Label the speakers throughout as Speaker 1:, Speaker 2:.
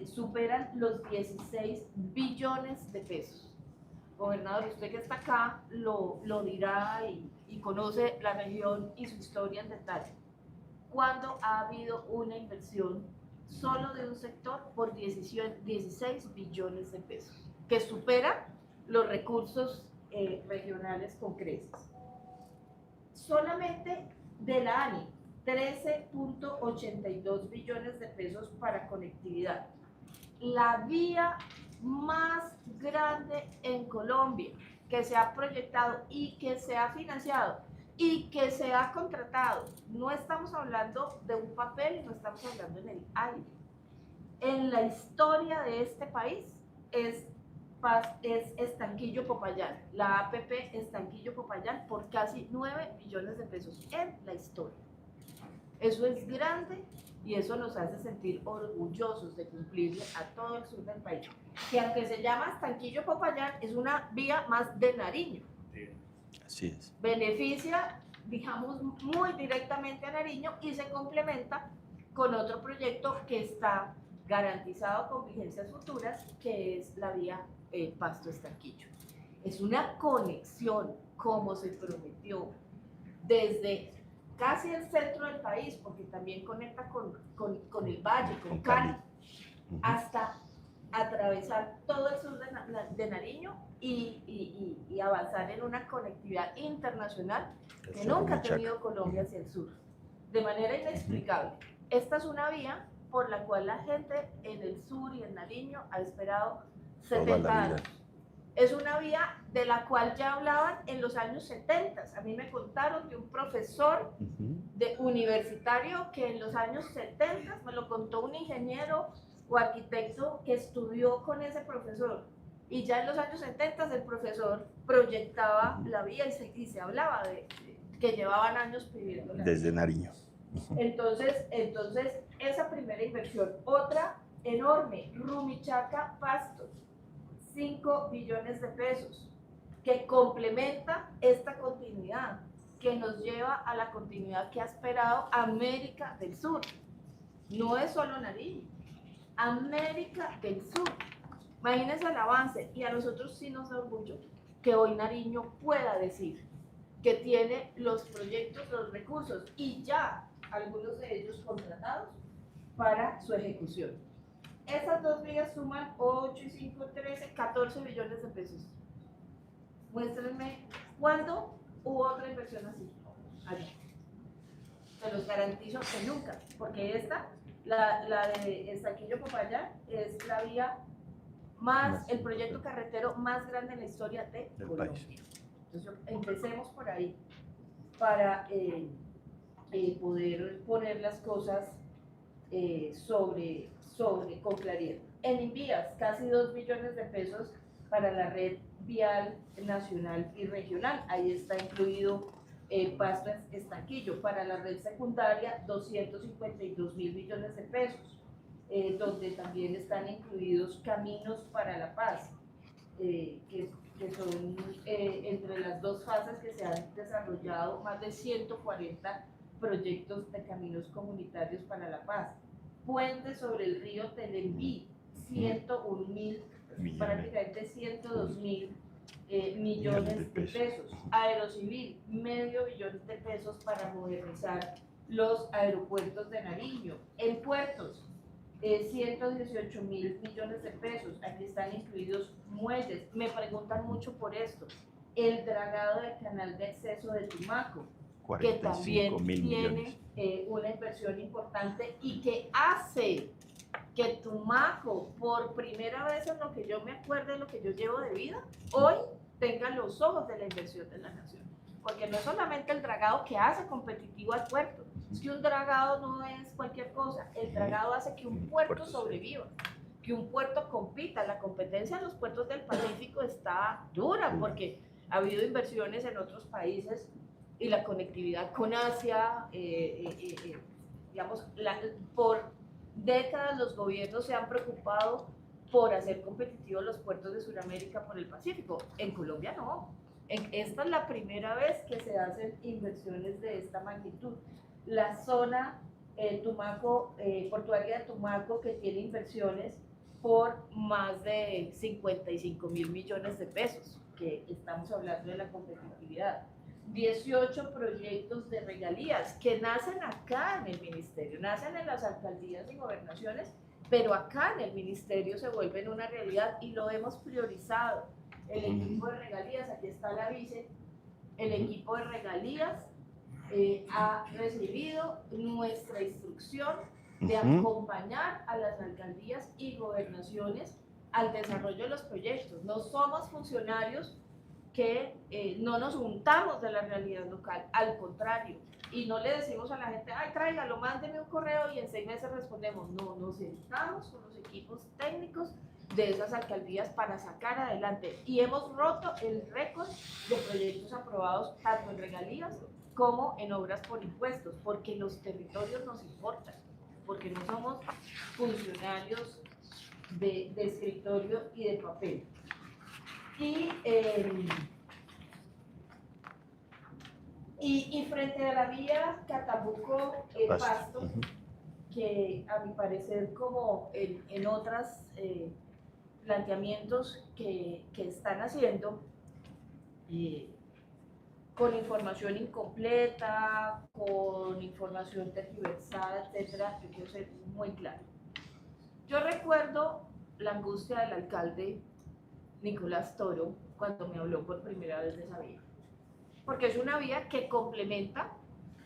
Speaker 1: superan los 16 billones de pesos. Gobernador, usted que está acá lo dirá y conoce la región y su historia en detalle. ¿Cuándo ha habido una inversión solo de un sector por 16 billones de pesos, que supera los recursos regionales con creces? Solamente de la ANI, 13.82 billones de pesos para conectividad. La vía más grande en Colombia que se ha proyectado y que se ha financiado y que se ha contratado. No estamos hablando de un papel, no estamos hablando en el aire. En la historia de este país es Estanquillo-Popayán, la APP Estanquillo-Popayán, por casi 9 billones de pesos en la historia. Eso es grande y eso nos hace sentir orgullosos de cumplirle a todo el sur del país, que aunque se llama Estanquillo-Popayán, es una vía más de Nariño.
Speaker 2: Así es.
Speaker 1: Beneficia, digamos, muy directamente a Nariño y se complementa con otro proyecto que está garantizado con vigencias futuras, que es la vía Pasto-Estanquillo. Es una conexión, como se prometió, desde casi el centro del país, porque también conecta con el valle, con Cali, hasta atravesar todo el sur de Nariño y avanzar en una conectividad internacional que nunca ha tenido Colombia hacia el sur, de manera inexplicable. Esta es una vía por la cual la gente en el sur y en Nariño ha esperado 70 años. Es una vía de la cual ya hablaban en los años 70. A mí me contaron de un profesor universitario que en los años 70, me lo contó un ingeniero o arquitecto que estudió con ese profesor. Y ya en los años 70 el profesor proyectaba la vía y se hablaba de que llevaban años pidiendo
Speaker 2: desde Nariño.
Speaker 1: Entonces, esa primera inversión. Otra enorme, Rumichaca-Pasto, 5 billones de pesos, que complementa esta continuidad, que nos lleva a la continuidad que ha esperado América del Sur. No es solo Nariño, América del Sur. Imagínense el avance, y a nosotros sí nos da orgullo que hoy Nariño pueda decir que tiene los proyectos, los recursos, y ya algunos de ellos contratados para su ejecución. Esas dos vías suman 8 y 5, 13, 14 billones de pesos. Muéstrenme cuándo hubo otra inversión así. Allá. Se los garantizo que nunca, porque esta, la de Estanquillo-Popayán, es la vía más, el proyecto carretero más grande en la historia de Colombia. Entonces, empecemos por ahí para poder poner las cosas con claridad. En Invías, casi 2 billones de pesos para la red vial nacional y regional. Ahí está incluido Pasto Estanquillo. Para la red secundaria, 252 mil millones de pesos, donde también están incluidos Caminos para la Paz, que son entre las dos fases que se han desarrollado más de 140 proyectos de caminos comunitarios para la paz. Puentes sobre el río Telembí, 101 mil, prácticamente 102 mil millones de pesos. Aerocivil, medio billón de pesos para modernizar los aeropuertos de Nariño. En puertos, 118 mil millones de pesos. Aquí están incluidos muelles. Me preguntan mucho por esto. El dragado del canal de acceso de Tumaco, que también tiene una inversión importante y que hace que Tumaco, por primera vez en lo que yo me acuerdo de lo que yo llevo de vida, hoy tenga los ojos de la inversión de la nación. Porque no es solamente el dragado que hace competitivo al puerto, es que un dragado no es cualquier cosa, el dragado hace que un puerto sobreviva, que un puerto compita. La competencia en los puertos del Pacífico está dura porque ha habido inversiones en otros países y la conectividad con Asia, digamos, por décadas los gobiernos se han preocupado por hacer competitivos los puertos de Sudamérica por el Pacífico. En Colombia no. Esta es la primera vez que se hacen inversiones de esta magnitud. La zona Tumaco, Portuaria de Tumaco, que tiene inversiones por más de 55.000 millones de pesos, que estamos hablando de la competitividad. 18 proyectos de regalías que nacen acá en el ministerio, nacen en las alcaldías y gobernaciones, pero acá en el ministerio se vuelven una realidad y lo hemos priorizado. El equipo de regalías, aquí está la vice, el equipo de regalías ha recibido nuestra instrucción de acompañar a las alcaldías y gobernaciones al desarrollo de los proyectos. No somos funcionarios que no nos untamos de la realidad local, al contrario, y no le decimos a la gente, ay, tráigalo, mándeme un correo y en 6 meses respondemos. No, nos sentamos con los equipos técnicos de esas alcaldías para sacar adelante, y hemos roto el récord de proyectos aprobados tanto en regalías como en obras por impuestos, porque los territorios nos importan, porque no somos funcionarios de escritorio y de papel. Y frente a la vía Catabuco-Pasto, que a mi parecer, como en otros planteamientos que están haciendo, con información incompleta, con información tergiversada, etcétera, yo quiero ser muy claro. Yo recuerdo la angustia del alcalde Nicolás Toro cuando me habló por primera vez de esa vía, porque es una vía que complementa,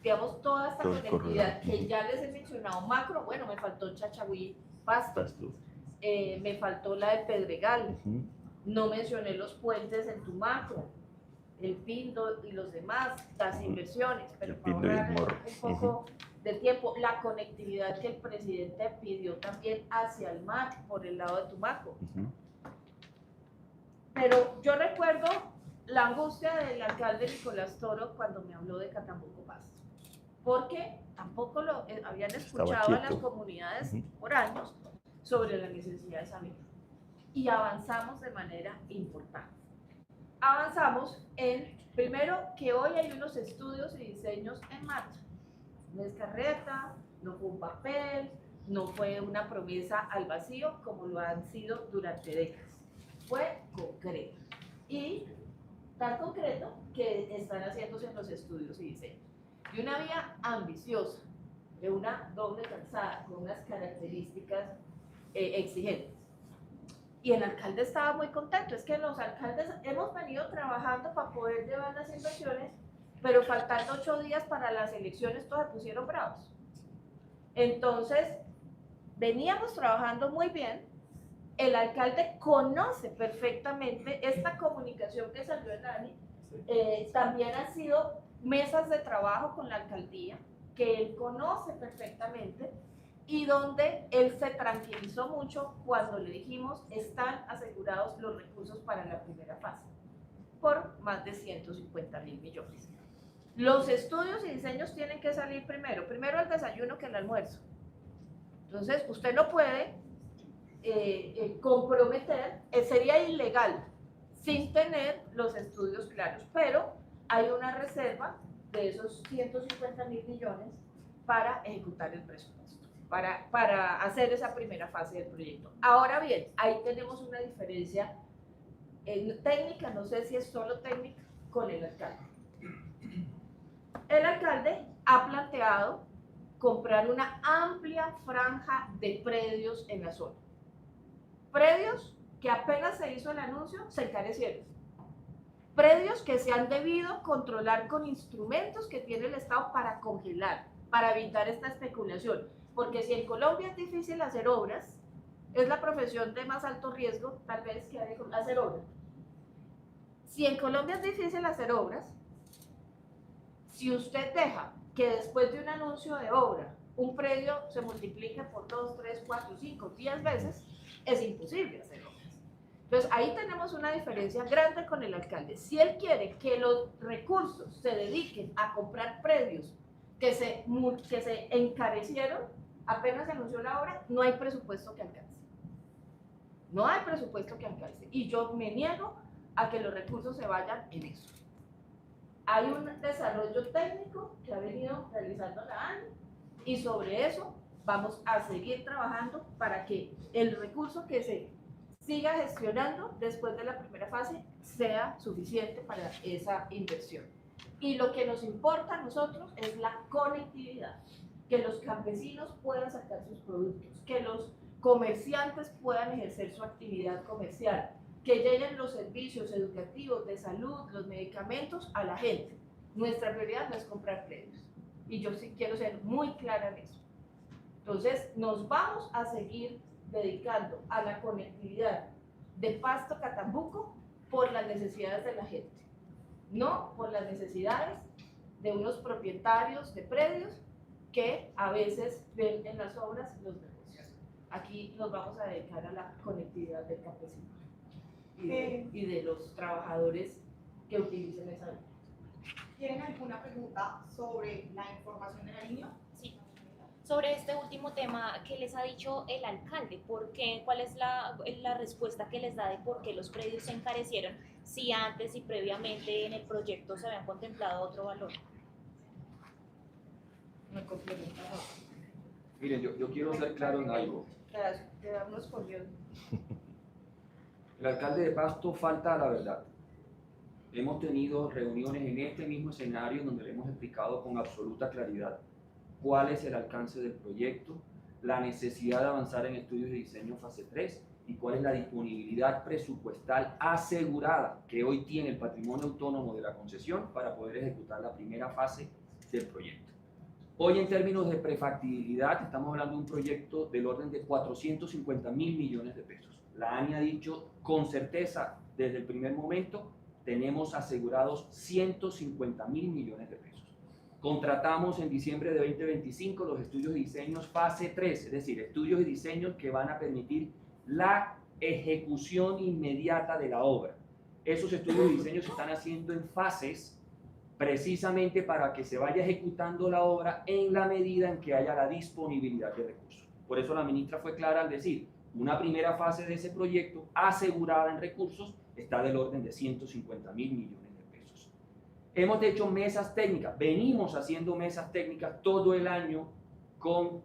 Speaker 1: digamos, toda esta conectividad que ya les he mencionado, macro. Bueno, me faltó Chachagüí, Pasto, me faltó la de Pedregal, no mencioné los puentes en Tumaco, el Pindo y los demás, las inversiones, pero para ahorrar un poco de tiempo, la conectividad que el presidente pidió también hacia el mar por el lado de Tumaco. Pero yo recuerdo la angustia del alcalde Nicolás Toro cuando me habló de Catabuco Pasto, porque tampoco lo habían escuchado en las comunidades por años sobre la necesidad de esa vía. Y avanzamos de manera importante. Avanzamos en, primero, que hoy hay unos estudios y diseños en marcha. No es carreta, no fue un papel, no fue una promesa al vacío como lo han sido durante décadas. Fue concreto. Y tan concreto que están haciéndose los estudios y diseños. Y una vía ambiciosa, de una doble calzada, con unas características exigentes. Y el alcalde estaba muy contento. Es que los alcaldes hemos venido trabajando para poder llevar las inversiones, pero faltando 8 días para las elecciones todos se pusieron bravos. Entonces, veníamos trabajando muy bien. El alcalde conoce perfectamente esta comunicación que salió en ANI. También han sido mesas de trabajo con la alcaldía, que él conoce perfectamente, y donde él se tranquilizó mucho cuando le dijimos están asegurados los recursos para la primera fase por más de 150.000 millones. Los estudios y diseños tienen que salir primero el desayuno que el almuerzo. Entonces usted no puede comprometer, sería ilegal sin tener los estudios claros, pero hay una reserva de esos 150.000 millones para ejecutar el presupuesto. Para hacer esa primera fase del proyecto. Ahora bien, ahí tenemos una diferencia técnica, no sé si es solo técnica, con el alcalde. El alcalde ha planteado comprar una amplia franja de predios en la zona. Predios que apenas se hizo el anuncio, se encarecieron. Predios que se han debido controlar con instrumentos que tiene el Estado para congelar, para evitar esta especulación. Porque si en Colombia es difícil hacer obras, es la profesión de más alto riesgo, tal vez, que hay que hacer obras. Si en Colombia es difícil hacer obras, si usted deja que después de un anuncio de obra, un predio se multiplique por 2, 3, 4, 5, 10 veces, es imposible hacer obras. Entonces, ahí tenemos una diferencia grande con el alcalde. Si él quiere que los recursos se dediquen a comprar predios que se encarecieron, apenas se anunció la obra, no hay presupuesto que alcance. No hay presupuesto que alcance. Y yo me niego a que los recursos se vayan en eso. Hay un desarrollo técnico que ha venido realizando la ANI Y sobre eso vamos a seguir trabajando para que el recurso que se siga gestionando después de la primera fase sea suficiente para esa inversión. Y lo que nos importa a nosotros es la conectividad, que los campesinos puedan sacar sus productos, que los comerciantes puedan ejercer su actividad comercial, que lleguen los servicios educativos, de salud, los medicamentos a la gente. Nuestra prioridad no es comprar predios. Y yo sí quiero ser muy clara en eso. Entonces, nos vamos a seguir dedicando a la conectividad de Pasto Catambuco por las necesidades de la gente, no por las necesidades de unos propietarios de predios que a veces ven en las obras los negocios. Aquí nos vamos a dedicar a la conectividad del campesino y de los trabajadores que utilicen esa vía.
Speaker 3: ¿Tienen alguna pregunta sobre la información de Nariño?
Speaker 4: Sí. Sobre este último tema, ¿qué les ha dicho el alcalde? ¿Por qué? ¿Cuál es la respuesta que les da de por qué los predios se encarecieron si antes y previamente en el proyecto se habían contemplado otro valor?
Speaker 1: Me complementa.
Speaker 5: Miren, yo quiero ser claro en algo.
Speaker 1: Quedarnos con Dios.
Speaker 5: El alcalde de Pasto falta a la verdad. Hemos tenido reuniones en este mismo escenario donde le hemos explicado con absoluta claridad cuál es el alcance del proyecto, la necesidad de avanzar en estudios de diseño fase 3 y cuál es la disponibilidad presupuestal asegurada que hoy tiene el patrimonio autónomo de la concesión para poder ejecutar la primera fase del proyecto. Hoy en términos de prefactibilidad estamos hablando de un proyecto del orden de 450.000 millones de pesos. La ANI ha dicho con certeza desde el primer momento tenemos asegurados 150.000 millones de pesos. Contratamos en diciembre de 2025 los estudios de diseños fase 3, es decir, estudios y diseños que van a permitir la ejecución inmediata de la obra. Esos estudios y diseños se están haciendo en fases precisamente para que se vaya ejecutando la obra en la medida en que haya la disponibilidad de recursos. Por eso la ministra fue clara al decir, una primera fase de ese proyecto asegurada en recursos está del orden de 150.000 millones de pesos. Hemos hecho mesas técnicas, venimos haciendo mesas técnicas todo el año con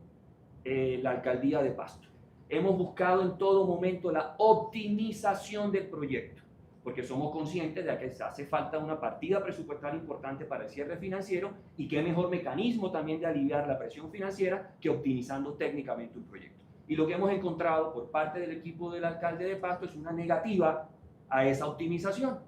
Speaker 5: la alcaldía de Pasto. Hemos buscado en todo momento la optimización del proyecto, porque somos conscientes de que hace falta una partida presupuestal importante para el cierre financiero y qué mejor mecanismo también de aliviar la presión financiera que optimizando técnicamente un proyecto. Y lo que hemos encontrado por parte del equipo del alcalde de Pasto es una negativa a esa optimización,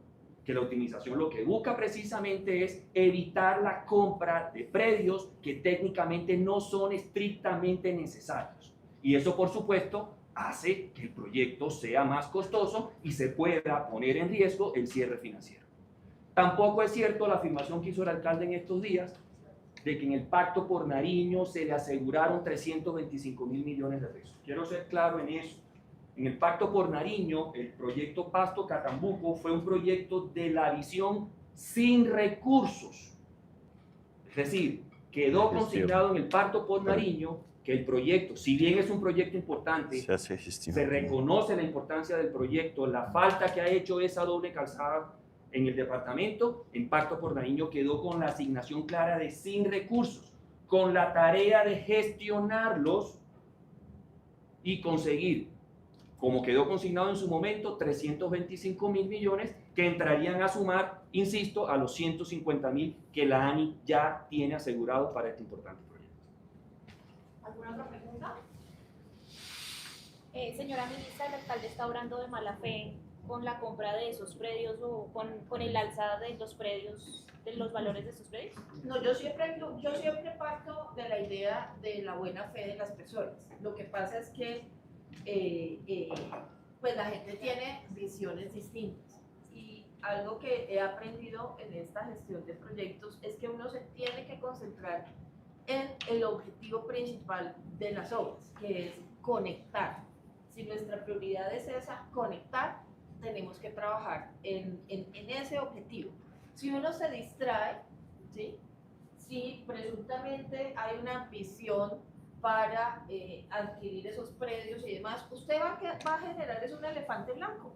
Speaker 5: que la optimización lo que busca precisamente es evitar la compra de predios que técnicamente no son estrictamente necesarios. Y eso, por supuesto, hace que el proyecto sea más costoso y se pueda poner en riesgo el cierre financiero. Tampoco es cierto la afirmación que hizo el alcalde en estos días de que en el Pacto por Nariño se le aseguraron 325.000 millones de pesos. Quiero ser claro en eso. En el Pacto por Nariño, el proyecto Pasto Catambuco fue un proyecto de la visión sin recursos. Es decir, quedó consignado en el Pacto por Nariño que el proyecto, si bien es un proyecto importante, se reconoce la importancia del proyecto, la falta que ha hecho esa doble calzada en el departamento, en Pacto por Nariño quedó con la asignación clara de sin recursos, con la tarea de gestionarlos y conseguir, como quedó consignado en su momento, 325.000 millones que entrarían a sumar, insisto, a los 150.000 que la ANI ya tiene asegurado para este importante proyecto.
Speaker 3: ¿Alguna otra pregunta?
Speaker 4: Señora ministra, el alcalde está obrando de mala fe con la compra de esos predios o con el alza de los predios, de los valores de esos predios.
Speaker 1: No, yo siempre parto de la idea de la buena fe de las personas. Lo que pasa es que pues la gente tiene visiones distintas. Y algo que he aprendido en esta gestión de proyectos es que uno se tiene que concentrar en el objetivo principal de las obras, que es conectar. Si nuestra prioridad es esa, conectar, tenemos que trabajar en ese objetivo. Si uno se distrae, ¿sí? Si presuntamente hay una ambición para adquirir esos predios y demás, usted va a generar es un elefante blanco.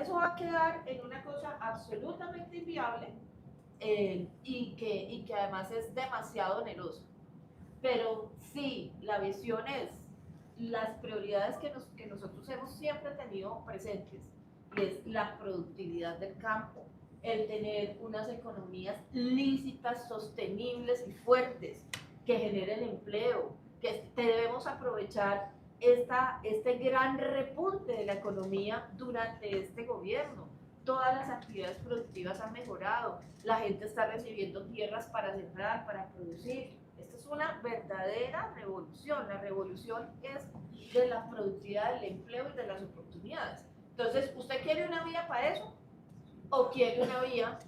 Speaker 1: Eso va a quedar en una cosa absolutamente inviable y que además es demasiado oneroso. pero sí, la visión es las prioridades que nosotros hemos siempre tenido presentes, y es la productividad del campo, el tener unas economías lícitas, sostenibles y fuertes, que generen empleo, que debemos aprovechar este gran repunte de la economía durante este gobierno. Todas las actividades productivas han mejorado, la gente está recibiendo tierras para sembrar, para producir. Esta es una verdadera revolución. La revolución es de la productividad, del empleo y de las oportunidades. Entonces, ¿usted quiere una vía para eso o quiere una vía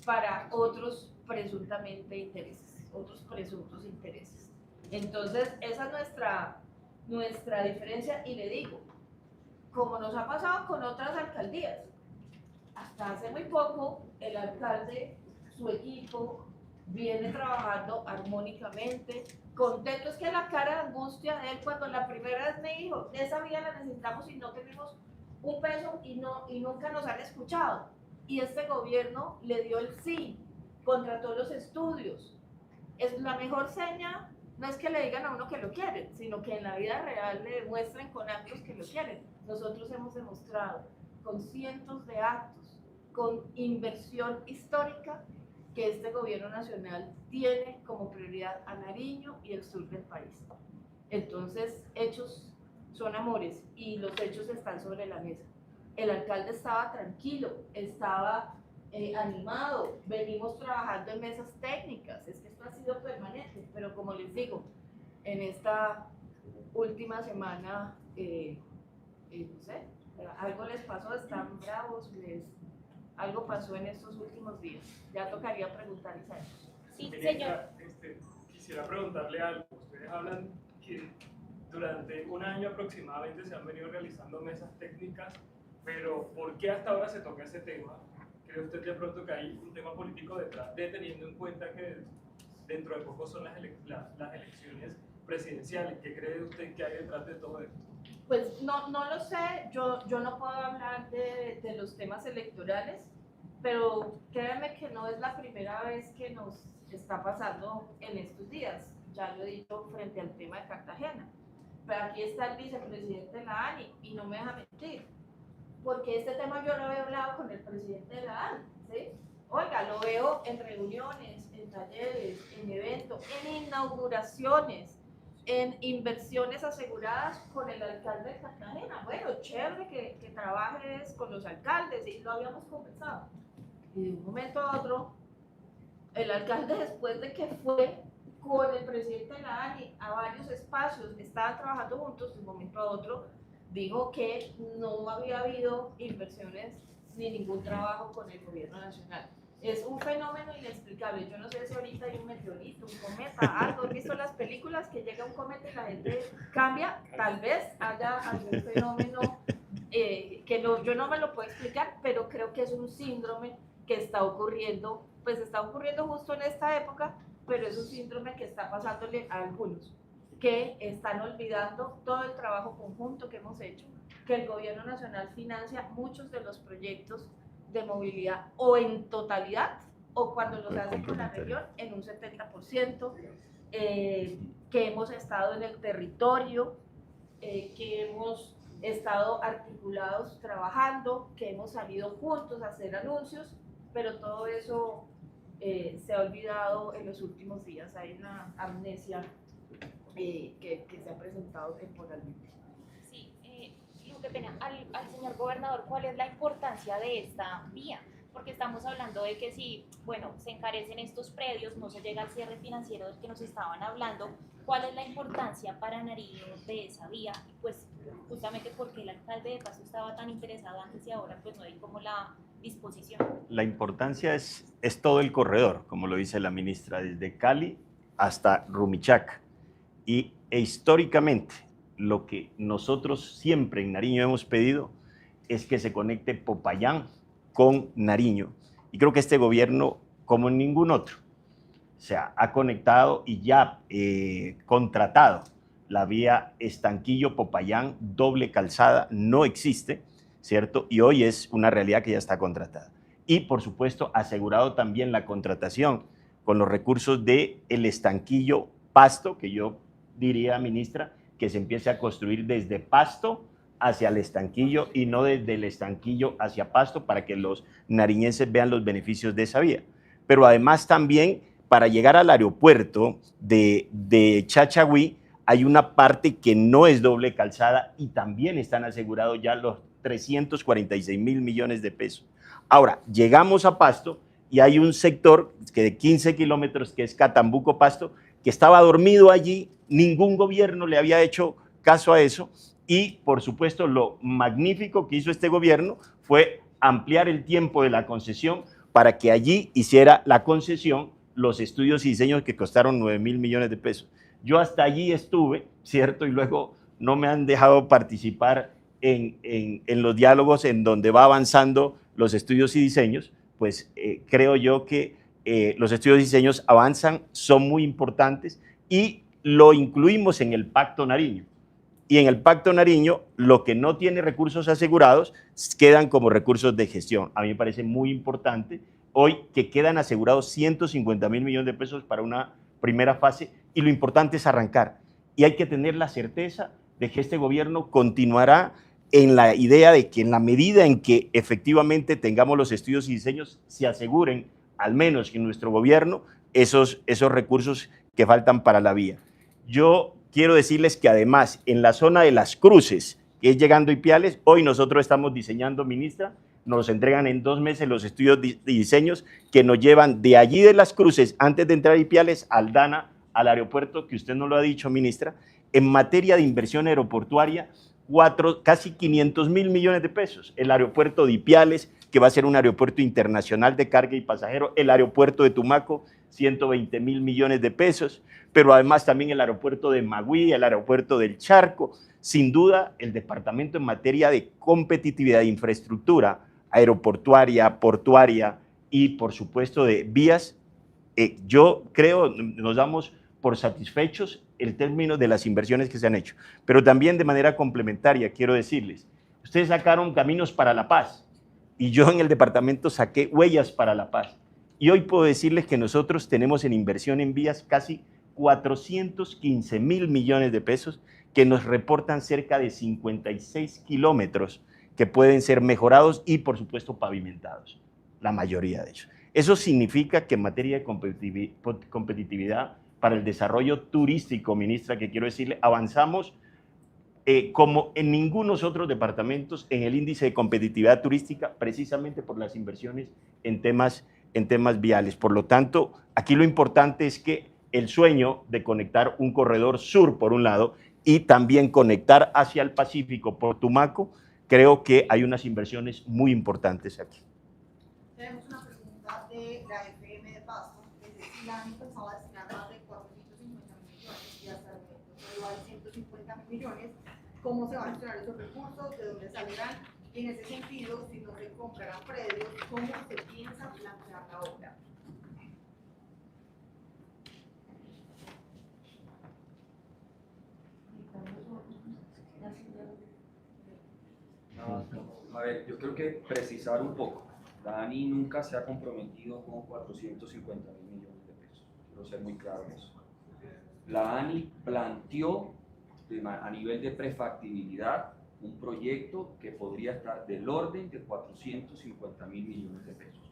Speaker 1: para otros presuntamente intereses, otros presuntos intereses? Entonces, esa es nuestra diferencia, y le digo, como nos ha pasado con otras alcaldías, hasta hace muy poco el alcalde, su equipo, viene trabajando armónicamente, contento. Es que la cara de angustia de él cuando la primera vez me dijo, esa vía la necesitamos y no tenemos un peso y nunca nos han escuchado. Y este gobierno le dio el sí, contrató los estudios. Es la mejor seña, no es que le digan a uno que lo quieren, sino que en la vida real le demuestren con actos que lo quieren. Nosotros hemos demostrado con cientos de actos, con inversión histórica, que este gobierno nacional tiene como prioridad a Nariño y el sur del país. Entonces, hechos son amores y los hechos están sobre la mesa. El alcalde estaba tranquilo, estaba animado, venimos trabajando en mesas técnicas, es que esto ha sido permanente, pero como les digo, en esta última semana, no sé, algo les pasó, están bravos, algo pasó en estos últimos días. Ya tocaría preguntar, Isabel.
Speaker 4: Sí,
Speaker 6: Ministra,
Speaker 4: señor.
Speaker 6: Quisiera preguntarle algo. Ustedes hablan que durante un año aproximadamente se han venido realizando mesas técnicas, pero ¿por qué hasta ahora se toca ese tema? ¿Cree usted de pronto que hay un tema político detrás de, teniendo en cuenta que dentro de poco son las elecciones presidenciales? ¿Qué cree usted que hay detrás de todo esto?
Speaker 1: Pues no lo sé, yo no puedo hablar de los temas electorales, pero créanme que no es la primera vez que nos está pasando en estos días. Ya lo he dicho frente al tema de Cartagena. Pero aquí está el vicepresidente de la ANI y no me deja mentir, porque este tema yo lo había hablado con el presidente de la ANI, ¿sí? Oiga, lo veo en reuniones, en talleres, en eventos, en inauguraciones, en inversiones aseguradas con el alcalde de Cartagena. Bueno, chévere que trabajes con los alcaldes, y lo habíamos conversado. Y de un momento a otro, el alcalde, después de que fue con el presidente de la ANI a varios espacios, estaban trabajando juntos, de un momento a otro dijo que no había habido inversiones ni ningún trabajo con el gobierno nacional. Es un fenómeno inexplicable. Yo no sé si ahorita hay un meteorito, un cometa, algo. ¿Han visto las películas que llega un cometa y la gente cambia? Tal vez haya algún fenómeno que yo no me lo puedo explicar, pero creo que es un síndrome que está ocurriendo, pues está ocurriendo justo en esta época, pero es un síndrome que está pasándole a algunos, que están olvidando todo el trabajo conjunto que hemos hecho, que el gobierno nacional financia muchos de los proyectos de movilidad o en totalidad, o cuando los hace con la región en un 70%, que hemos estado en el territorio, que hemos estado articulados trabajando, que hemos salido juntos a hacer anuncios, pero todo eso se ha olvidado en los últimos días. Hay una amnesia que se ha presentado temporalmente.
Speaker 4: Sí, qué pena. Al señor gobernador, ¿cuál es la importancia de esta vía? Porque estamos hablando de que si, bueno, se encarecen estos predios, no se llega al cierre financiero del que nos estaban hablando. ¿Cuál es la importancia para Nariño de esa vía? Y pues justamente porque el alcalde de Pasto estaba tan interesado antes y ahora pues no hay como la disposición.
Speaker 2: La importancia es todo el corredor, como lo dice la ministra, desde Cali hasta Rumichaca. E históricamente, lo que nosotros siempre en Nariño hemos pedido es que se conecte Popayán con Nariño. Y creo que este gobierno, como ningún otro, o sea, ha conectado y ya contratado la vía Estanquillo-Popayán, doble calzada, no existe, ¿cierto? Y hoy es una realidad que ya está contratada. Y, por supuesto, asegurado también la contratación con los recursos del Estanquillo Pasto, que yo diría, ministra, que se empiece a construir desde Pasto hacia el Estanquillo y no desde el Estanquillo hacia Pasto, para que los nariñenses vean los beneficios de esa vía. Pero además también, para llegar al aeropuerto de Chachagüí, hay una parte que no es doble calzada y también están asegurados ya los 346.000 millones de pesos. Ahora, llegamos a Pasto y hay un sector que de 15 kilómetros, que es Catambuco-Pasto, que estaba dormido allí, ningún gobierno le había hecho caso a eso, y por supuesto lo magnífico que hizo este gobierno fue ampliar el tiempo de la concesión para que allí hiciera la concesión los estudios y diseños que costaron 9.000 millones de pesos. Yo hasta allí estuve, ¿cierto? Y luego no me han dejado participar en los diálogos en donde va avanzando los estudios y diseños. Pues creo yo que los estudios y diseños avanzan, son muy importantes y lo incluimos en el Pacto Nariño. Y en el Pacto Nariño, lo que no tiene recursos asegurados quedan como recursos de gestión. A mí me parece muy importante hoy que quedan asegurados 150.000 millones de pesos para una primera fase, y lo importante es arrancar. Y hay que tener la certeza de que este gobierno continuará en la idea de que en la medida en que efectivamente tengamos los estudios y diseños, se aseguren, al menos en nuestro gobierno, esos recursos que faltan para la vía. Yo quiero decirles que además en la zona de Las Cruces, que es llegando a Ipiales, hoy nosotros estamos diseñando, ministra, nos entregan en 2 meses los estudios y diseños que nos llevan de allí de Las Cruces, antes de entrar a Ipiales, a Aldana, al aeropuerto, que usted no lo ha dicho, ministra, en materia de inversión aeroportuaria, casi 500.000 millones de pesos. El aeropuerto de Ipiales, que va a ser un aeropuerto internacional de carga y pasajero, el aeropuerto de Tumaco, 120.000 millones de pesos, pero además también el aeropuerto de Magüí, el aeropuerto del Charco. Sin duda, el departamento en materia de competitividad de infraestructura aeroportuaria, portuaria y, por supuesto, de vías, yo creo, nos damos por satisfechos el término de las inversiones que se han hecho. Pero también de manera complementaria, quiero decirles, ustedes sacaron Caminos para la Paz y yo en el departamento saqué Huellas para la Paz. Y hoy puedo decirles que nosotros tenemos en inversión en vías casi 415.000 millones de pesos, que nos reportan cerca de 56 kilómetros que pueden ser mejorados y, por supuesto, pavimentados, la mayoría de ellos. Eso significa que en materia de competitividad para el desarrollo turístico, ministra, que quiero decirle, avanzamos como en ningunos otros departamentos en el índice de competitividad turística, precisamente por las inversiones en temas viales. Por lo tanto, aquí lo importante es que el sueño de conectar un corredor sur, por un lado, y también conectar hacia el Pacífico por Tumaco, creo que hay unas inversiones muy importantes aquí.
Speaker 3: Tenemos una pregunta de la FM de Pasto, que dice si la han empezado a destinar más de 450 millones y hasta el momento solo hay 150 millones, ¿cómo se van a gestionar esos recursos? ¿De dónde saldrán? Y en ese sentido, si no se comprarán predios, ¿cómo se piensa plantear la obra?
Speaker 5: A ver, yo creo que precisar un poco. La ANI nunca se ha comprometido con 450.000 millones de pesos. Quiero ser muy claro en eso. La ANI planteó a nivel de prefactibilidad un proyecto que podría estar del orden de 450.000 millones de pesos.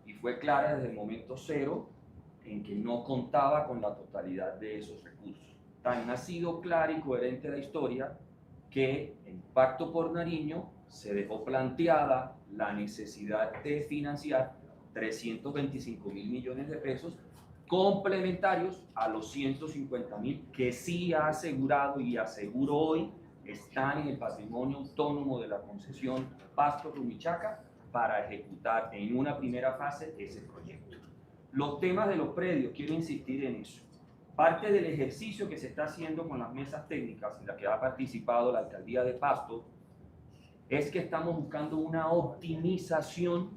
Speaker 5: Y fue clara desde el momento cero en que no contaba con la totalidad de esos recursos. Tan ha sido clara y coherente la historia que en Pacto por Nariño se dejó planteada la necesidad de financiar 325.000 millones de pesos complementarios a los 150.000 que sí ha asegurado y aseguro hoy están en el patrimonio autónomo de la concesión Pasto-Rumichaca para ejecutar en una primera fase ese proyecto. Los temas de los predios, quiero insistir en eso. Parte del ejercicio que se está haciendo con las mesas técnicas en la que ha participado la alcaldía de Pasto es que estamos buscando una optimización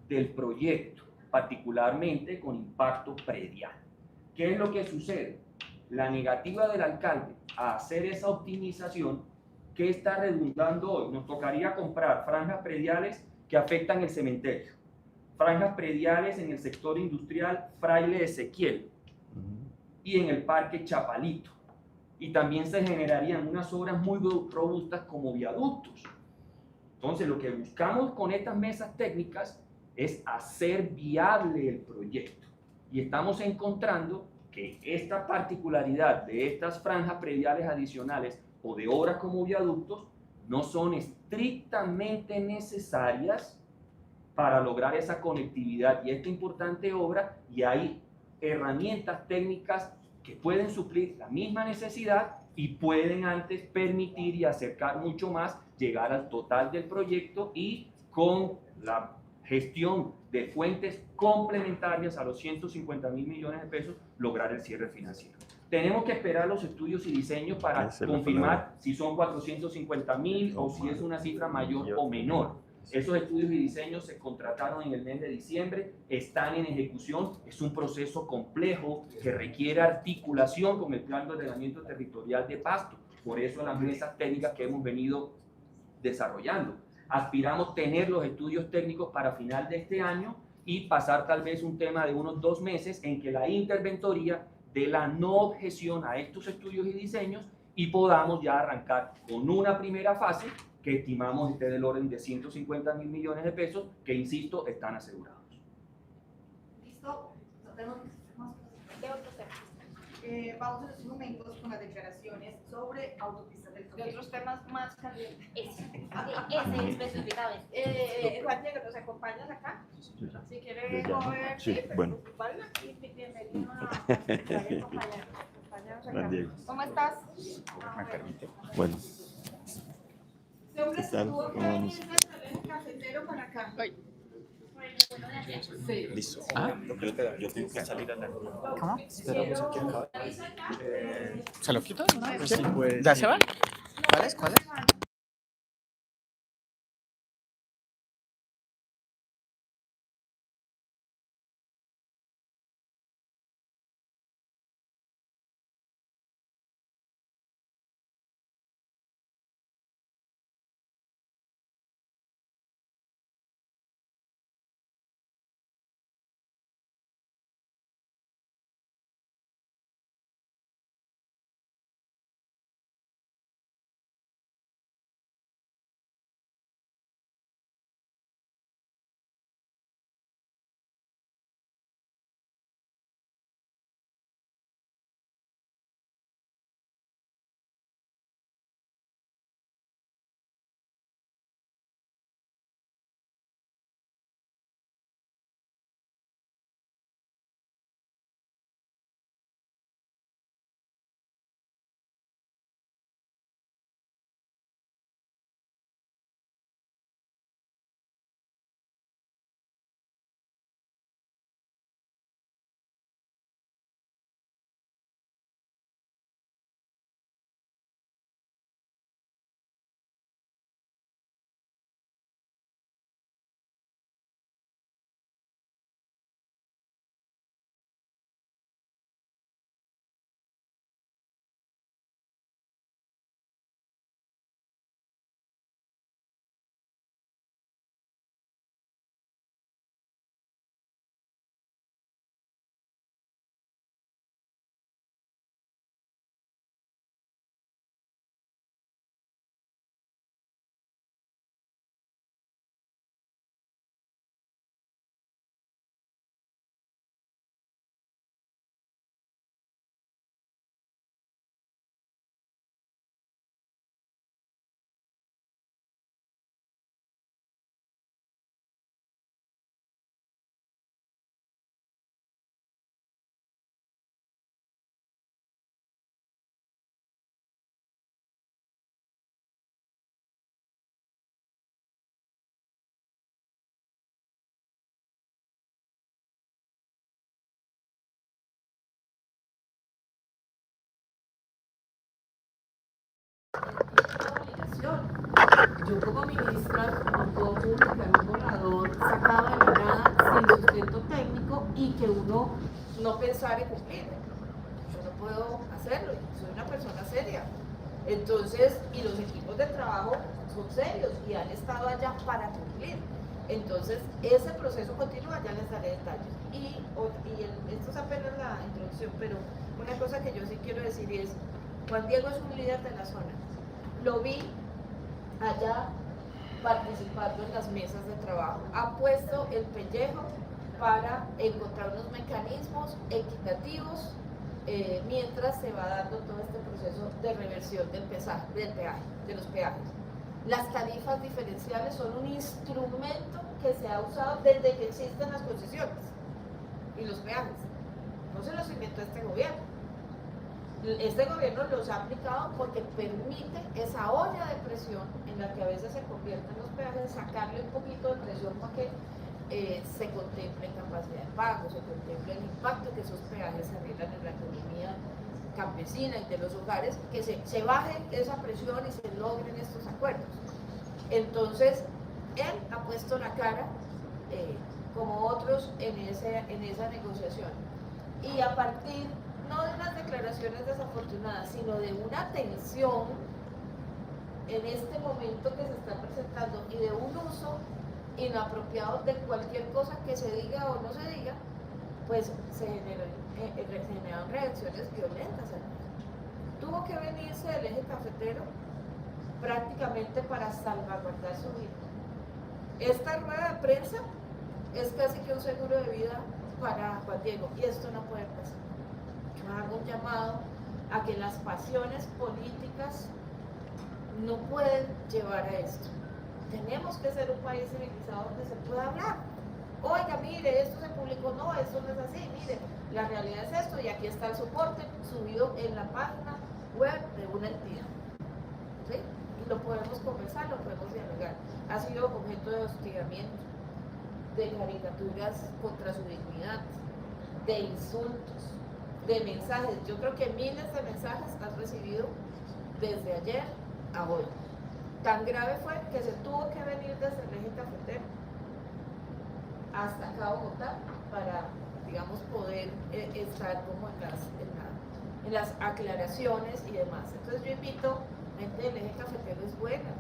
Speaker 5: del proyecto, particularmente con impacto predial. ¿Qué es lo que sucede? La negativa del alcalde a hacer esa optimización, ¿qué está redundando hoy? Nos tocaría comprar franjas prediales que afectan el cementerio, franjas prediales en el sector industrial Fraile Ezequiel, y en el Parque Chapalito. Y también se generarían unas obras muy robustas como viaductos. Entonces, lo que buscamos con estas mesas técnicas es hacer viable el proyecto. Y estamos encontrando que esta particularidad de estas franjas prediales adicionales o de obras como viaductos no son estrictamente necesarias para lograr esa conectividad y esta importante obra, y hay herramientas técnicas que pueden suplir la misma necesidad y pueden antes permitir y acercar mucho más, llegar al total del proyecto y con la gestión de fuentes complementarias a los 150.000 millones de pesos lograr el cierre financiero. Tenemos que esperar los estudios y diseños para confirmar si son 450.000 o si es una cifra mayor o menor. Esos estudios y diseños se contrataron en el mes de diciembre, están en ejecución, es un proceso complejo que requiere articulación con el plan de ordenamiento territorial de Pasto, por eso las mesas técnicas que hemos venido desarrollando. Aspiramos tener los estudios técnicos para final de este año y pasar tal vez un tema de unos 2 meses en que la interventoría dé la no objeción a estos estudios y diseños y podamos ya arrancar con una primera fase que estimamos esté del orden de 150.000 millones de pesos, que insisto, están asegurados.
Speaker 3: ¿Listo? No tenemos más cosas.
Speaker 4: De otros temas.
Speaker 3: Vamos en estos momentos con las declaraciones sobre autopistas del
Speaker 1: De
Speaker 3: Cauca.
Speaker 1: otros temas más calientes.
Speaker 4: Ese específicamente.
Speaker 1: Juan Diego, ¿nos acompañas acá? Si quiere
Speaker 2: Ya.
Speaker 1: mover,
Speaker 2: Sí, bueno.
Speaker 1: vale, y bienvenido a acompañarnos acá.
Speaker 2: Juan Diego.
Speaker 1: ¿Cómo estás?
Speaker 2: Bueno,
Speaker 3: Este hombre
Speaker 2: ¿qué
Speaker 3: se
Speaker 2: tal?
Speaker 3: tuvo que
Speaker 2: ¿Cómo
Speaker 3: venir
Speaker 2: vamos?
Speaker 3: desde el cafetero para acá.
Speaker 1: Sí.
Speaker 2: listo. Yo tengo que salir a la...
Speaker 7: ¿Cómo?
Speaker 3: Quiero-
Speaker 7: ¿Se lo quito? ¿Ya se va? ¿Cuáles? ¿Cuáles?
Speaker 1: Yo como ministra no puedo publicar un borrador sacado de la nada sin sustento técnico y que uno no pensar en cumplir. Yo no puedo hacerlo, soy una persona seria. Entonces, y los equipos de trabajo son serios y han estado allá para cumplir. Entonces, ese proceso continúa, ya les daré detalles. Esto es apenas la introducción, pero una cosa que yo sí quiero decir es, Juan Diego es un líder de la zona. Lo vi allá participando en las mesas de trabajo. Ha puesto el pellejo para encontrar unos mecanismos equitativos mientras se va dando todo este proceso de reversión del peaje, de los peajes. Las tarifas diferenciales son un instrumento que se ha usado desde que existen las concesiones y los peajes. No se los inventó este gobierno. Este gobierno los ha aplicado porque permite esa olla de presión en la que a veces se convierten los peajes, sacarle un poquito de presión para que se contemple capacidad de pago, se contemple el impacto que esos peajes generan en la economía campesina y de los hogares, que se baje esa presión y se logren estos acuerdos. Entonces, él ha puesto la cara, como otros, en esa negociación. Y a partir, no de unas declaraciones desafortunadas, sino de una tensión en este momento que se está presentando y de un uso inapropiado de cualquier cosa que se diga o no se diga, pues se generaron reacciones violentas. Tuvo que venirse del eje cafetero prácticamente para salvaguardar su vida. Esta rueda de prensa es casi que un seguro de vida para Juan Diego, y esto no puede pasar. Yo hago un llamado a que las pasiones políticas no pueden llevar a esto. Tenemos que ser un país civilizado donde se pueda hablar. Oiga, mire, esto se publicó, no, esto no es así, mire, la realidad es esto, y aquí está el soporte subido en la página web de una entidad. ¿Sí? Y lo podemos conversar, lo podemos dialogar. Ha sido objeto de hostigamiento, de caricaturas contra su dignidad, de insultos, de mensajes. Yo creo que miles de mensajes has recibido desde ayer a hoy. Tan grave fue que se tuvo que venir desde el eje cafetero hasta acá a Bogotá para, digamos, poder estar como en las aclaraciones y demás. Entonces yo invito, gente del eje cafetero es buena,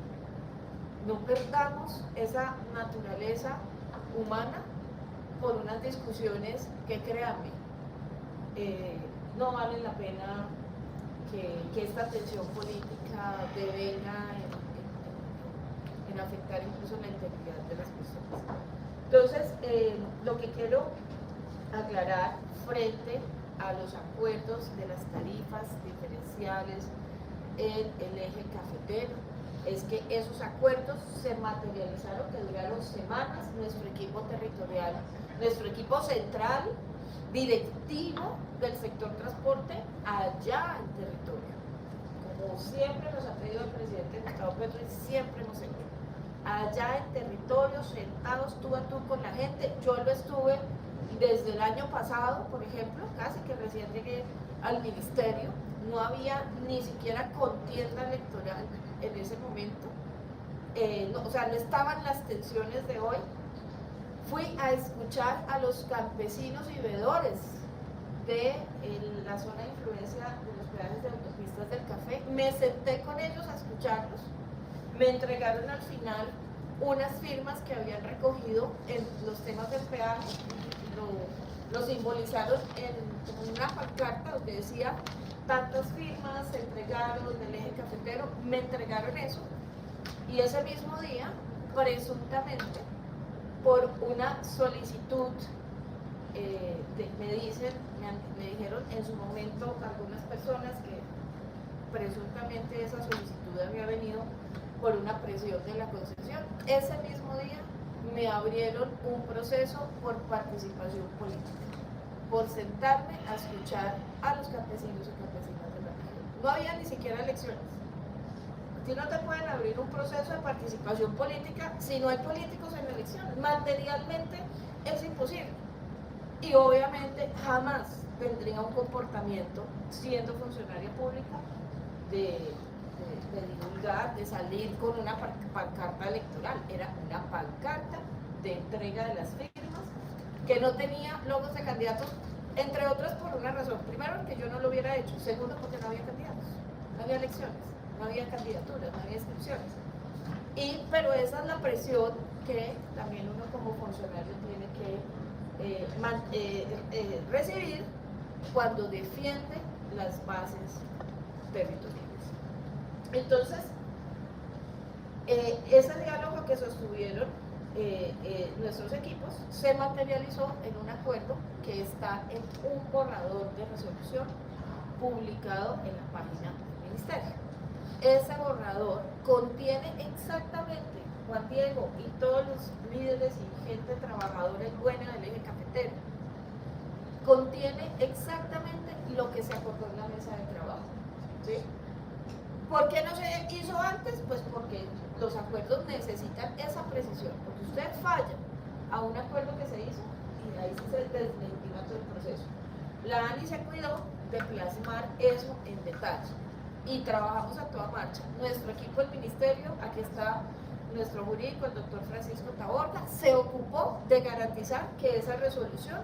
Speaker 1: no perdamos esa naturaleza humana por unas discusiones que, créanme, no vale la pena que esta tensión política devenga en afectar incluso la integridad de las personas. Entonces, lo que quiero aclarar frente a los acuerdos de las tarifas diferenciales en el eje cafetero es que esos acuerdos se materializaron, que duraron semanas. Nuestro equipo territorial, nuestro equipo central, directivo del sector transporte, allá en territorio, como siempre nos ha pedido el presidente Gustavo Petro y siempre hemos hecho, allá en territorio, sentados tú a tú con la gente. Yo lo estuve desde el año pasado, por ejemplo, casi que recién llegué al ministerio, no había ni siquiera contienda electoral en ese momento, o sea, no estaban las tensiones de hoy. Fui a escuchar a los campesinos y veedores de la zona de influencia de los peajes de autopistas del café, me senté con ellos a escucharlos, me entregaron al final unas firmas que habían recogido en los temas del peaje, lo simbolizaron en una pancarta donde decía tantas firmas, se entregaron del eje cafetero, me entregaron eso, y ese mismo día, presuntamente, por una solicitud, me dijeron en su momento algunas personas que presuntamente esa solicitud había venido por una presión de la concesión. Ese mismo día me abrieron un proceso por participación política, por sentarme a escuchar a los campesinos y campesinas de la región. No había ni siquiera elecciones. Si no te pueden abrir un proceso de participación política si no hay políticos en elecciones. Materialmente es imposible. Y obviamente jamás tendría un comportamiento, siendo funcionaria pública, de divulgar, de salir con una pancarta electoral. Era una pancarta de entrega de las firmas que no tenía logos de candidatos, entre otras por una razón. Primero, que yo no lo hubiera hecho. Segundo, porque no había candidatos, no había elecciones, no había candidaturas, no había inscripciones. Pero esa es la presión que también uno como funcionario tiene que recibir cuando defiende las bases territoriales. Entonces, ese diálogo que sostuvieron nuestros equipos se materializó en un acuerdo que está en un borrador de resolución publicado en la página del Ministerio. Ese borrador contiene exactamente, Juan Diego y todos los líderes y gente trabajadora y buena del eje cafetero, contiene exactamente lo que se acordó en la mesa de trabajo, ¿sí? ¿Por qué no se hizo antes? Pues porque los acuerdos necesitan esa precisión, porque usted falla a un acuerdo que se hizo y de ahí se deslegitima todo el proceso. La ANI se cuidó de plasmar eso en detalle y trabajamos a toda marcha. Nuestro equipo del ministerio, aquí está nuestro jurídico, el doctor Francisco Taborda, se ocupó de garantizar que esa resolución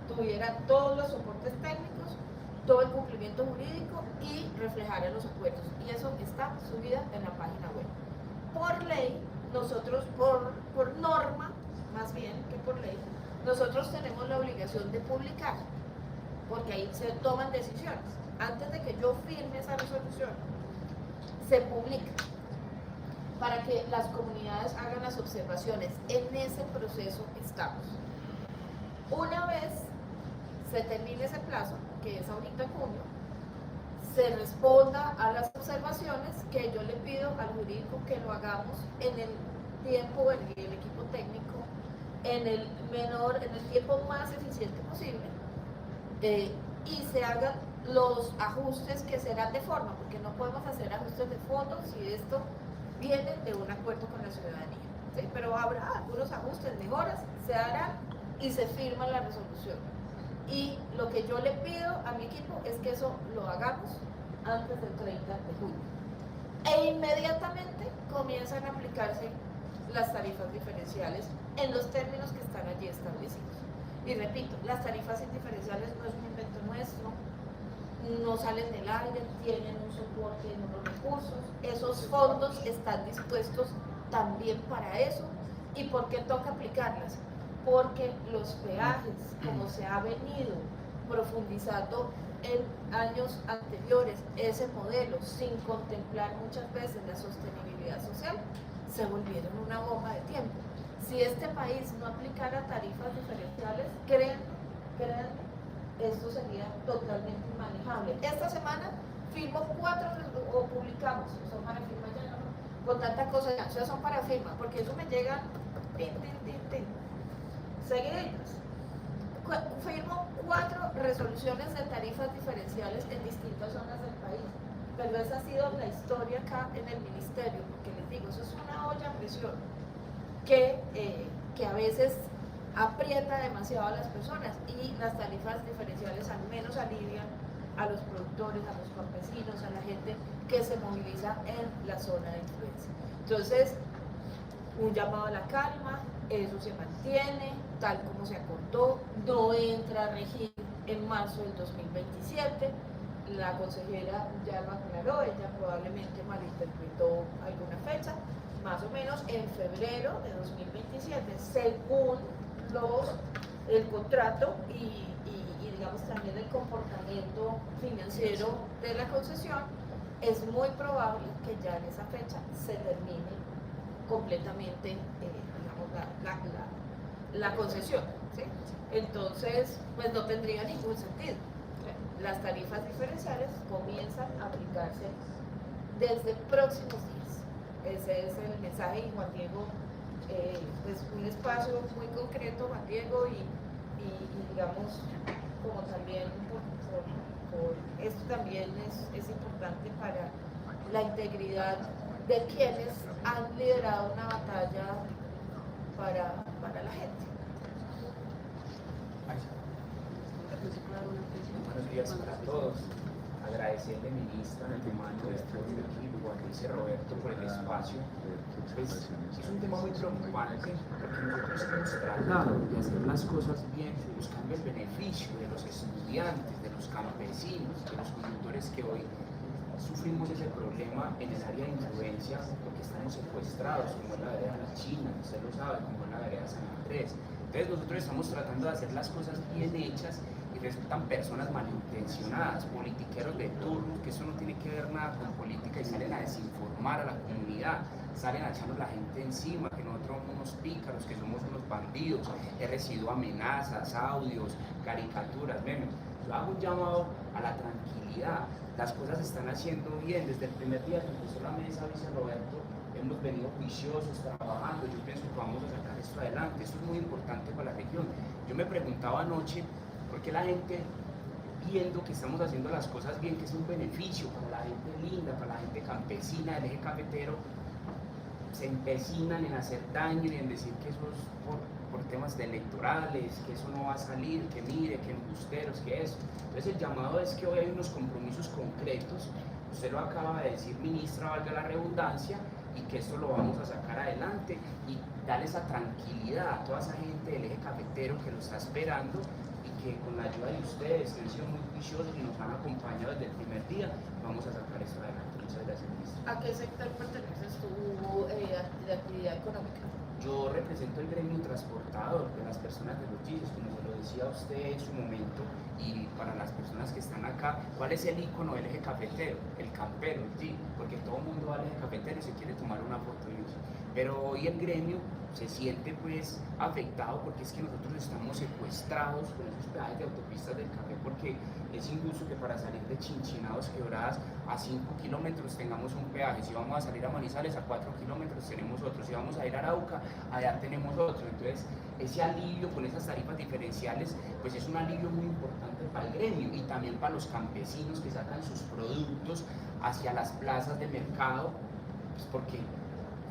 Speaker 1: tuviera todos los soportes técnicos, todo el cumplimiento jurídico y reflejara los acuerdos. Y eso está subida en la página web. Por ley, nosotros, por norma, más bien que por ley, nosotros tenemos la obligación de publicar, porque ahí se toman decisiones. Antes de que yo firme esa resolución, se publica para que las comunidades hagan las observaciones. En ese proceso estamos. Una vez se termine ese plazo, que es ahorita en junio, se responda a las observaciones que yo le pido al jurídico que lo hagamos en el tiempo, en el equipo técnico, en el tiempo más eficiente posible, y se hagan los ajustes que serán de forma, porque no podemos hacer ajustes de fondo si esto viene de un acuerdo con la ciudadanía, ¿sí? Pero habrá algunos ajustes, mejoras, se harán y se firma la resolución. Y lo que yo le pido a mi equipo es que eso lo hagamos antes del 30 de julio. E inmediatamente comienzan a aplicarse las tarifas diferenciales en los términos que están allí establecidos. Y repito, las tarifas diferenciales no es un invento nuestro, no salen del aire, tienen un soporte en unos recursos, esos fondos están dispuestos también para eso. ¿Y por qué toca aplicarlas? Porque los peajes, como se ha venido profundizando en años anteriores, ese modelo, sin contemplar muchas veces la sostenibilidad social, se volvieron una bomba de tiempo. Si este país no aplicara tarifas diferenciales, créanme, esto sería totalmente inmanejable. Esta semana firmo 4, o publicamos, son para firma ya, ¿no? Con tanta cosa ya, o sea, son para firma, porque eso me llega seguiditas. Firmo 4 resoluciones de tarifas diferenciales en distintas zonas del país, pero esa ha sido la historia acá en el ministerio, porque les digo, eso es una olla a presión que a veces aprieta demasiado a las personas, y las tarifas diferenciales al menos alivian a los productores, a los campesinos, a la gente que se moviliza en la zona de influencia. Entonces, un llamado a la calma, eso se mantiene tal como se acordó, no entra a regir en marzo del 2027, la consejera ya lo aclaró, ella probablemente malinterpretó alguna fecha, más o menos en febrero de 2027, según el contrato y digamos también el comportamiento financiero de la concesión, es muy probable que ya en esa fecha se termine completamente digamos, la concesión, ¿sí? Entonces, pues no tendría ningún sentido. Las tarifas diferenciales comienzan a aplicarse desde próximos días. Ese es el mensaje, y Juan Diego, pues un espacio muy concreto, Juan Diego, y digamos, como también esto también es importante para la integridad de quienes han liderado una batalla para la gente.
Speaker 8: Buenos días para todos. Agradecerle, ministra, en el comando de este equipo, a dice Roberto, por el espacio. Pues, es un tema muy preocupante, porque nosotros hemos tratado de hacer las cosas bien, buscando el beneficio de los estudiantes, de los campesinos, de los conductores que hoy sufrimos ese problema en el área de influencia, porque estamos secuestrados, como es la vereda La China, usted lo sabe, como es la vereda San Andrés. Entonces nosotros estamos tratando de hacer las cosas bien hechas y resultan personas malintencionadas, politiqueros de turno, que eso no tiene que ver nada con política, y salen a desinformar a la comunidad, salen a echarnos la gente encima, que nosotros somos unos pícaros, que somos unos bandidos. He recibido amenazas, audios, caricaturas, memes. Yo hago un llamado a la tranquilidad. Las cosas se están haciendo bien. Desde el primer día que empezó la mesa, dice Roberto, hemos venido juiciosos, trabajando. Yo pienso que vamos a sacar esto adelante. Esto es muy importante para la región. Yo me preguntaba anoche por qué la gente, viendo que estamos haciendo las cosas bien, que es un beneficio para la gente linda, para la gente campesina del eje cafetero, se empecinan en hacer daño y en decir que eso es por temas de electorales, que eso no va a salir, que mire, que embusteros, que eso. Entonces el llamado es que hoy hay unos compromisos concretos, usted lo acaba de decir, ministra, valga la redundancia, y que esto lo vamos a sacar adelante y darle esa tranquilidad a toda esa gente del eje cafetero que lo está esperando, y que con la ayuda de ustedes, que han sido muy juiciosos y nos han acompañado desde el primer día, vamos a sacar esto adelante. Muchas gracias, ministra.
Speaker 1: ¿A qué sector perteneces tú de actividad económica?
Speaker 8: Yo represento el gremio transportador de las personas de los GIS, como se lo decía usted en su momento, y para las personas que están acá, ¿cuál es el icono del eje cafetero? El campero, el GIS, porque todo el mundo va al eje cafetero y se quiere tomar una foto de eso. Pero hoy el gremio se siente pues afectado porque es que nosotros estamos secuestrados con esos peajes de autopistas del café, porque es injusto que para salir de Chinchinados, Quebradas, a 5 kilómetros tengamos un peaje. Si vamos a salir a Manizales, a 4 kilómetros tenemos otro. Si vamos a ir a Arauca, allá tenemos otro. Entonces, ese alivio con esas tarifas diferenciales, pues es un alivio muy importante para el gremio y también para los campesinos que sacan sus productos hacia las plazas de mercado, pues porque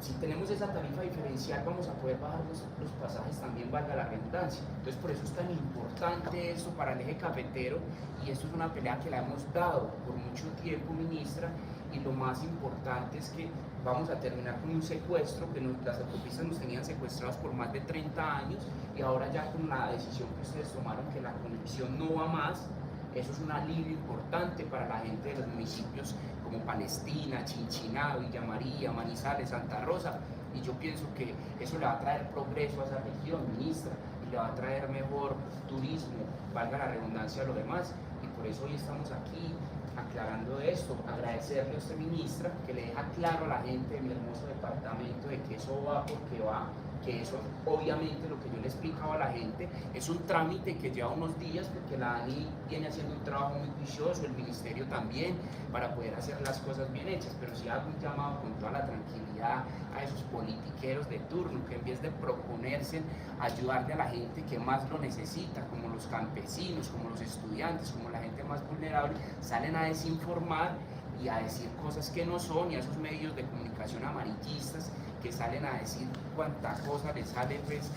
Speaker 8: si tenemos esa tarifa diferencial vamos a poder bajar los pasajes también, valga la redundancia. Entonces por eso es tan importante esto para el eje cafetero, y esto es una pelea que la hemos dado por mucho tiempo, ministra, y lo más importante es que vamos a terminar con un secuestro, que las autopistas nos tenían secuestrados por más de 30 años, y ahora ya con la decisión que ustedes tomaron que la conexión no va más, eso es un alivio importante para la gente de los municipios como Palestina, Chinchiná, Villa María, Manizales, Santa Rosa, y yo pienso que eso le va a traer progreso a esa región, ministra, y le va a traer mejor turismo, valga la redundancia a lo demás, y por eso hoy estamos aquí aclarando esto, agradecerle a usted, ministra, que le deja claro a la gente de mi hermoso departamento de que eso va porque va, que eso obviamente lo que yo le explicaba a la gente es un trámite que lleva unos días, porque la ANI viene haciendo un trabajo muy juicioso, el ministerio también, para poder hacer las cosas bien hechas, pero sí hago un llamado con toda la tranquilidad a esos politiqueros de turno que en vez de proponerse ayudarle a la gente que más lo necesita, como los campesinos, como los estudiantes, como la gente más vulnerable, salen a desinformar y a decir cosas que no son, y a esos medios de comunicación amarillistas que salen a decir cuánta cosa les sale, pues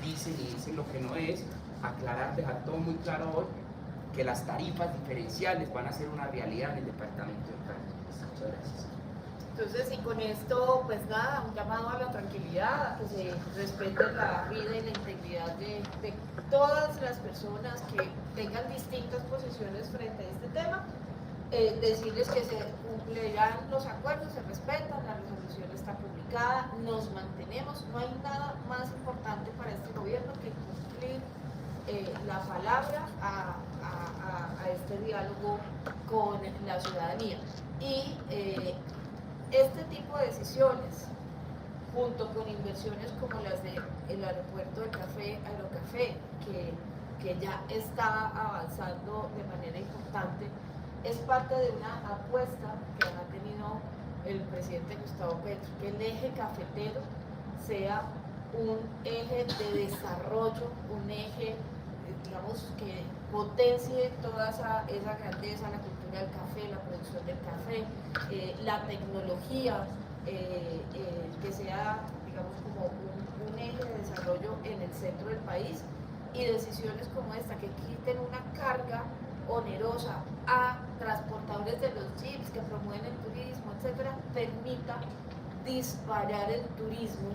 Speaker 8: dicen y dicen lo que no es. Aclarar, dejar todo muy claro hoy, que las tarifas diferenciales van a ser una realidad en el departamento de Cali. Muchas gracias.
Speaker 1: Entonces, y con esto, pues nada, un llamado a la tranquilidad, a que se respete la vida y la integridad de todas las personas que tengan distintas posiciones frente a este tema. Decirles que se cumplirán los acuerdos, se respetan, la resolución está publicada, nos mantenemos, no hay nada más importante para este gobierno que cumplir la palabra a este diálogo con la ciudadanía. Y este tipo de decisiones, junto con inversiones como las del aeropuerto del Café, Aerocafé, que ya está avanzando de manera importante, es parte de una apuesta que ha tenido el presidente Gustavo Petro, que el eje cafetero sea un eje de desarrollo, un eje, digamos, que potencie toda esa grandeza, la cultura del café, la producción del café, la tecnología, que sea, digamos, como un eje de desarrollo en el centro del país, y decisiones como esta que quiten una carga onerosa a transportadores de los jeeps que promueven el turismo, etcétera, permita disparar el turismo,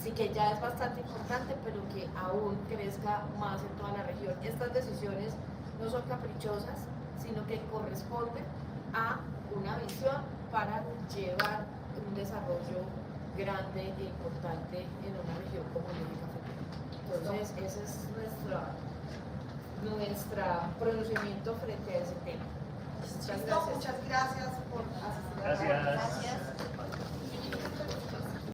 Speaker 1: sí que ya es bastante importante, pero que aún crezca más en toda la región. Estas decisiones no son caprichosas, sino que corresponden a una visión para llevar un desarrollo grande e importante en una región como el eje cafetero. Entonces, esa es
Speaker 9: nuestro pronunciamiento frente a ese tema. Muchas
Speaker 3: Listo,
Speaker 9: gracias.
Speaker 3: muchas gracias por asistir a la
Speaker 6: Gracias.
Speaker 3: Gracias.